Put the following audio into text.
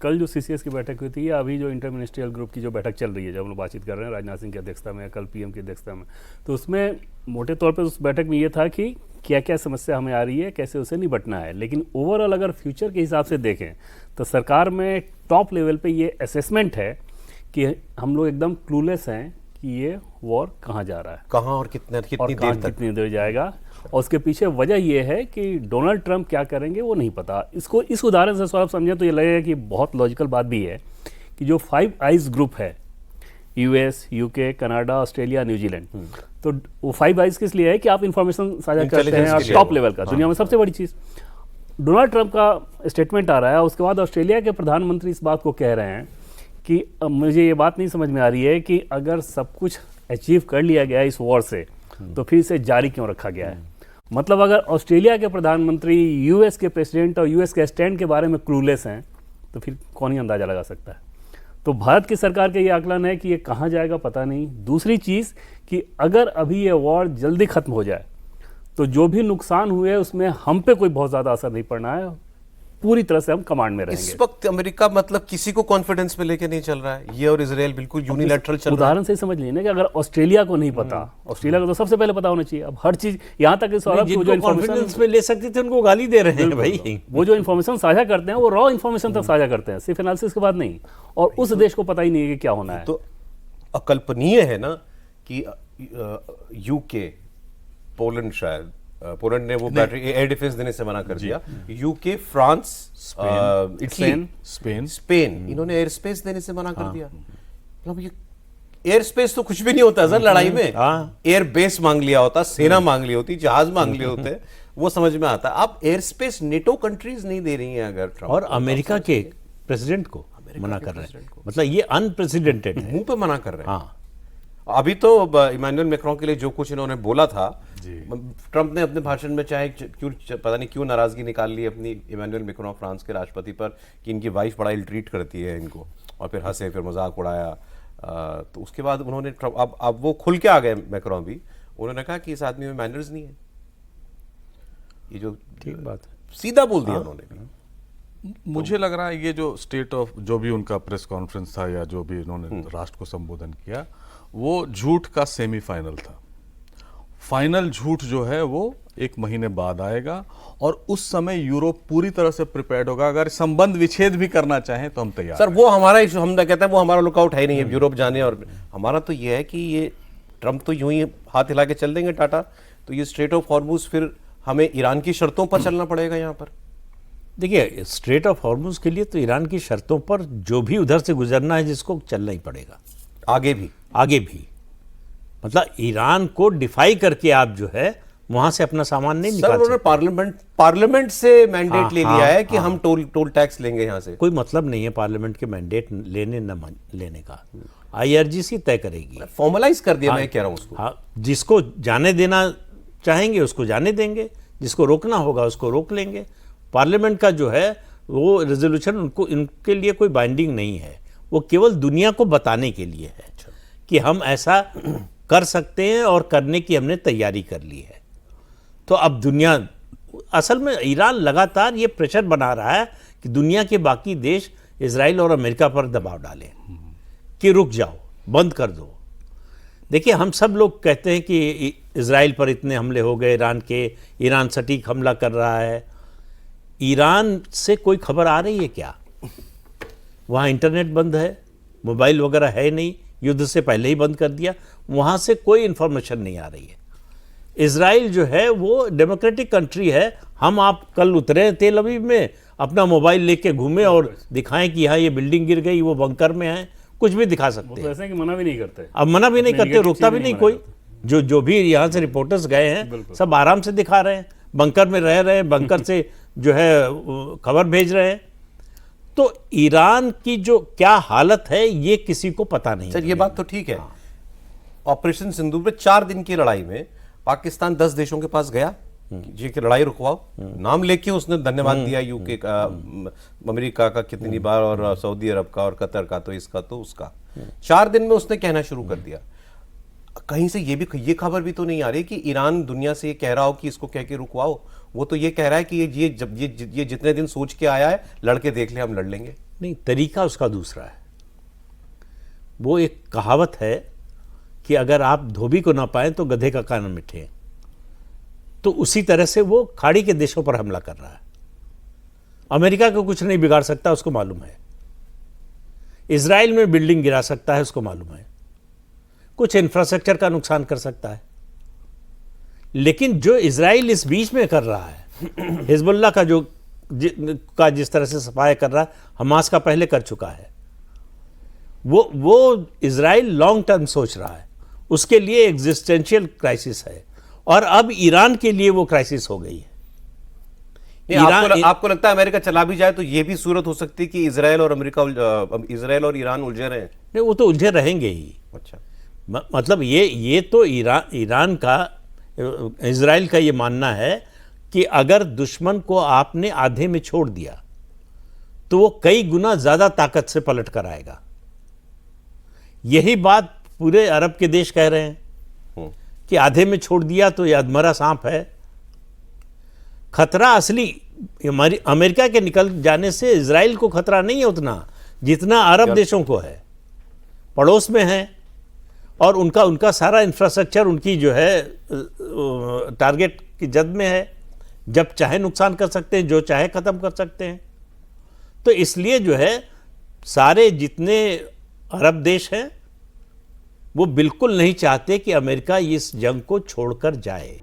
कल जो CCS की बैठक हुई थी या अभी जो इंटर मिनिस्ट्रियल ग्रुप की जो बैठक चल रही है, जब हम लोग बातचीत कर रहे हैं राजनाथ सिंह की अध्यक्षता में, कल PM की अध्यक्षता में, तो उसमें मोटे तौर पर उस बैठक में ये था कि क्या क्या समस्या हमें आ रही है, कैसे उसे निपटना है। लेकिन ओवरऑल अगर फ्यूचर के हिसाब से देखें तो सरकार में टॉप लेवल पे ये असेसमेंट है कि हम लोग एकदम क्लूलेस हैं कि ये वॉर कहाँ जा रहा है, कहाँ और कितनी देर जाएगा। और उसके पीछे वजह यह है कि डोनाल्ड ट्रंप क्या करेंगे वो नहीं पता। इसको इस उदाहरण से आप समझें तो ये लगेगा कि बहुत लॉजिकल बात भी है कि जो 5 आइज ग्रुप है, US, UK, Canada, Australia, New Zealand, तो वो 5 आइज किस लिए है कि आप इंफॉर्मेशन साझा करते हैं और टॉप लेवल का, दुनिया में सबसे बड़ी चीज़। डोनाल्ड ट्रंप का स्टेटमेंट आ रहा है, उसके बाद ऑस्ट्रेलिया के प्रधानमंत्री इस बात को कह रहे हैं कि मुझे ये बात नहीं समझ में आ रही है कि अगर सब कुछ अचीव कर लिया गया इस वॉर से तो फिर इसे जारी क्यों रखा गया है। मतलब अगर ऑस्ट्रेलिया के प्रधानमंत्री US के प्रेसिडेंट और US के स्टैंड के बारे में क्लूलेस हैं तो फिर कौन ही अंदाजा लगा सकता है। तो भारत की सरकार का ये आकलन है कि ये कहाँ जाएगा पता नहीं। दूसरी चीज़ कि अगर अभी ये वॉर जल्दी खत्म हो जाए तो जो भी नुकसान हुए उसमें हम पे कोई बहुत ज़्यादा असर नहीं पड़ना है, पूरी तरह से हम कमांड में रहेंगे। इस वक्त अमेरिका मतलब किसी को कॉन्फिडेंस में लेके नहीं चल रहा है, ये और इजराइल बिल्कुल यूनिलैटरल चल रहा है। उदाहरण से ही समझ लीजिए ना कि अगर ऑस्ट्रेलिया को नहीं पता, ऑस्ट्रेलिया को तो सबसे पहले पता होना चाहिए। अब हर चीज यहाँ तक जो कॉन्फिडेंस में ले सकते थे उनको गाली दे रहे हैं भाई। वो जो इन्फॉर्मेशन साझा करते हैं वो रॉ इन्फॉर्मेशन तक साझा करते हैं, सिर्फ एनालिसिस के बाद नहीं। और उस देश को पता ही नहीं है कि क्या होना है। तो अकल्पनीय है ना कि UK, पोलैंड, शायद पोलैंड ने वो बैटरी एयर डिफेंस देने से मना कर दिया। UK, फ्रांस, इटली, स्पेन, इन्होंने एयर स्पेस देने से मना कर दिया। मतलब ये एयर स्पेस तो कुछ भी नहीं होता सर लड़ाई में। एयर बेस मांग लिया होता, सेना मांग ली होती, जहाज मांग लिए होते, वो समझ में आता। अब एयर स्पेस नेटो कंट्रीज नहीं दे रही हैं अगर ट्रंप, और अमेरिका के प्रेसिडेंट को मना कर रहे हैं। मतलब ये अनप्रेसिडेंटेड है, मुंह पे मना कर रहे हैं। हाँ, अभी तो इमानुएल मैक्रों के लिए जो कुछ इन्होंने बोला था, ट्रंप ने अपने भाषण में चाहे क्यों पता नहीं क्यों नाराजगी निकाल ली अपनी इमानुएल मैक्रों फ्रांस के राष्ट्रपति पर कि इनकी वाइफ बड़ा इल ट्रीट करती है इनको, और फिर हंसे, फिर मजाक उड़ाया। तो उसके बाद उन्होंने अब वो खुल के आ गए मैक्रों भी, उन्होंने कहा कि इस आदमी में मैनर्स नहीं है। ये जो ठीक बात है, सीधा बोल दिया उन्होंने भी। मुझे लग रहा है ये जो स्टेट ऑफ जो भी उनका प्रेस कॉन्फ्रेंस था या जो भी उन्होंने राष्ट्र को संबोधन किया, वो झूठ का सेमीफाइनल था। फाइनल झूठ जो है वो 1 महीने बाद आएगा, और उस समय यूरोप पूरी तरह से प्रिपेयर्ड होगा। अगर संबंध विच्छेद भी करना चाहें तो हम तैयार सर। वो हमारा इशू, हम कहते हैं वो हमारा लुकआउट है नहीं है यूरोप जाने, और हमारा तो ये है कि ये ट्रंप तो यूं ही हाथ हिला के चल देंगे टाटा, तो ये स्ट्रेट ऑफ हॉर्मुज फिर हमें ईरान की शर्तों पर चलना पड़ेगा। यहाँ पर देखिए, स्ट्रेट ऑफ हॉर्मुज के लिए तो ईरान की शर्तों पर जो भी उधर से गुजरना है जिसको चलना ही पड़ेगा, आगे भी। मतलब ईरान को डिफाई करके आप जो है वहां से अपना सामान नहीं निकाल सकते। उन्होंने पार्लियामेंट से मैंडेट ले लिया है कि हम टोल टैक्स लेंगे यहाँ से। कोई मतलब नहीं है पार्लियामेंट के मैंडेट लेने न लेने का, IRGC तय करेगी। फॉर्मलाइज कर दिया, मैं कह रहा हूँ उसको। हाँ, जिसको जाने देना चाहेंगे उसको जाने देंगे, जिसको रोकना होगा उसको रोक लेंगे। पार्लियामेंट का जो है वो रेजोल्यूशन उनको, इनके लिए कोई बाइंडिंग नहीं है, वो केवल दुनिया को बताने के लिए है कि हम ऐसा कर सकते हैं और करने की हमने तैयारी कर ली है। तो अब दुनिया, असल में ईरान लगातार ये प्रेशर बना रहा है कि दुनिया के बाकी देश इजराइल और अमेरिका पर दबाव डालें कि रुक जाओ, बंद कर दो। देखिए, हम सब लोग कहते हैं कि इजराइल पर इतने हमले हो गए ईरान के, ईरान सटीक हमला कर रहा है। ईरान से कोई खबर आ रही है क्या? वहाँ इंटरनेट बंद है, मोबाइल वगैरह है नहीं, युद्ध से पहले ही बंद कर दिया, वहाँ से कोई इन्फॉर्मेशन नहीं आ रही है। इजराइल जो है वो डेमोक्रेटिक कंट्री है। हम आप कल उतरे तेल अवीव में, अपना मोबाइल लेके घूमे और दिखाएं कि यहाँ ये बिल्डिंग गिर गई, वो बंकर में है, कुछ भी दिखा सकते हैं। ऐसा है कि मना भी नहीं करते, अब मना भी नहीं करते, रोकता भी नहीं कोई। जो भी यहाँ से रिपोर्टर्स गए हैं सब आराम से दिखा रहे हैं, बंकर में रह रहे हैं, बंकर से जो है खबर भेज रहे हैं। तो ईरान की जो क्या हालत है ये किसी को पता नहीं। सर, ये बात तो ठीक है। ऑपरेशन सिंदूर में 4 दिन की लड़ाई में पाकिस्तान 10 देशों के पास गया जी कि लड़ाई रुकवाओ, नाम लेके उसने धन्यवाद दिया UK का, अमेरिका का कितनी बार, और सऊदी अरब का, और कतर का, तो इसका तो उसका। 4 दिन में उसने कहना शुरू कर दिया। कहीं से ये खबर भी तो नहीं आ रही कि ईरान दुनिया से ये कह रहा हो कि इसको कह के रुकवाओ। वो तो ये कह रहा है कि ये जितने दिन सोच के आया है, लड़के देख ले, हम लड़ लेंगे। नहीं, तरीका उसका दूसरा है। वो एक कहावत है कि अगर आप धोबी को ना पाए तो गधे का कान मिटे। तो उसी तरह से वो खाड़ी के देशों पर हमला कर रहा है। अमेरिका को कुछ नहीं बिगाड़ सकता, उसको मालूम है। इजराइल में बिल्डिंग गिरा सकता है, उसको मालूम है। कुछ इंफ्रास्ट्रक्चर का नुकसान कर सकता है। लेकिन जो इजराइल इस बीच में कर रहा है, हिजबुल्लाह का जिस तरह से सफाया कर रहा है, हमास का पहले कर चुका है, वो इजराइल लॉन्ग टर्म सोच रहा है। उसके लिए एग्जिस्टेंशियल क्राइसिस है, और अब ईरान के लिए वो क्राइसिस हो गई है। आपको लगता है अमेरिका चला भी जाए तो ये भी सूरत हो सकती है कि इजराइल और ईरान उलझे रहे? नहीं, वो तो उलझे रहेंगे ही। अच्छा, मतलब ये तो ईरान का, इजराइल का ये मानना है कि अगर दुश्मन को आपने आधे में छोड़ दिया तो वो कई गुना ज्यादा ताकत से पलट कर आएगा। यही बात पूरे अरब के देश कह रहे हैं कि आधे में छोड़ दिया तो ये अधमरा सांप है। खतरा असली अमेरिका के निकल जाने से इजराइल को खतरा नहीं है उतना जितना अरब देशों को है, पड़ोस में है, और उनका सारा इंफ्रास्ट्रक्चर उनकी जो है टारगेट की जद में है। जब चाहे नुकसान कर सकते हैं, जो चाहे खत्म कर सकते हैं। तो इसलिए जो है सारे जितने अरब देश हैं वो बिल्कुल नहीं चाहते कि अमेरिका इस जंग को छोड़कर जाए।